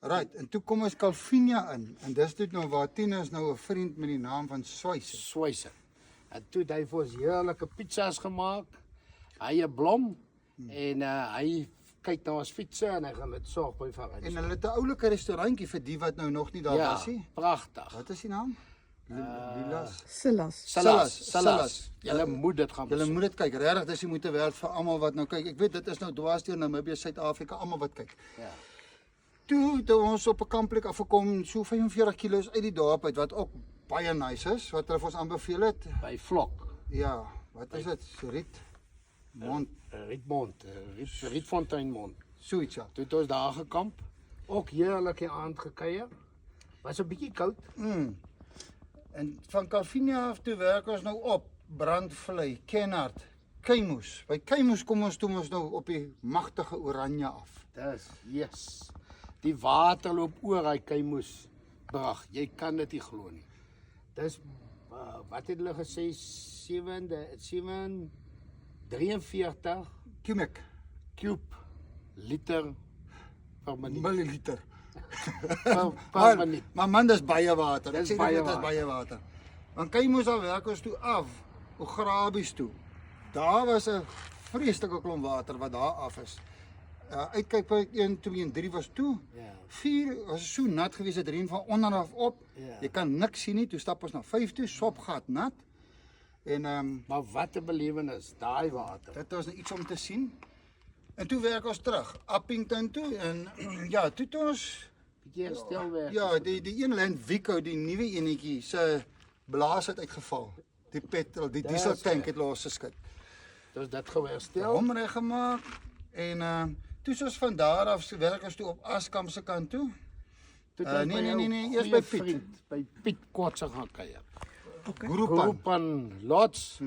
Right, en toe kom ons Calvinia in. En dis toe nou waar Tina is nou 'n vriend met die naam van Swyse. Swyse. En toe het hy vir ons heerlike pizzas gemaak. Hy 'n blom en hy kyk na ons fietsse en hy gaan dit sorg by van. En hulle het 'n oulike restaurantjie vir die wat nou nog nie daar ja, was nie. pragtig. Wat is die naam? Lilas. Silas. Julle moet dit gaan Julle besoek. moet dit kyk. Regtig, dis die moeite werd vir almal wat nou kyk. Ek weet dit is nou dwars deur Namibië, Suid-Afrika, almal wat kyk. Ja. Toe ons op 'n kampplek afgekom, so 45 km uit die dorp uit wat ook baie nice is, wat hulle vir ons aanbeveel het. By Vlok. Ja, wat is dit? Rietmond, Rietfonteinmond. so iets ja. Toe het ons daar gekamp. Ook heerlik die aand gekuier. Was 'n bietjie koud. En van Calvinia af toe werk ons nou op Brandvlei, Kenhardt, Keimoes. By Keimoes kom ons toe ons nou op die magtige Oranje af. Dis yes. Die water loop oor hy Keimoes brug. Jy kan dit nie glo nie. Dis wat het hulle gesê 743 Cubic cube liter per minuut. milliliter. Per minuut. Maar man, dis baie water. Ek Dis sê baie dit is water. baie water. Want Keimoes al werk ons toe af, Ograbies toe. Daar was 'n vreeslike klomp water wat daar af is. Uitkykpunt 1, 2 en 3 was toe. Ja. 4 was so nat geweest, dit reën van onder af op. Ja. Jy kan niks sien nie. Toe stap ons na 5 toe, sopgat nat. En Maar wat 'n belewenis, daai water. dit was nou iets om te sien. En toe werk ons terug, Appington toe en ja, toe het ons Bietjie herstel werk. ja, die een land Wico, die nuwe enetjie se blaas het uitgeval. Die petrol, die Dis dieseltank het losgeskit. Dus dit gou herstel. Hom reggemaak en toe is ons van daar af werk ons toe op Askamp se kant toe. Toe het ons nee, by nee, jou nee, eers goeie by Piet. vriend, by Piet Kotse gaan kuier. Groepan. Groepan Lots.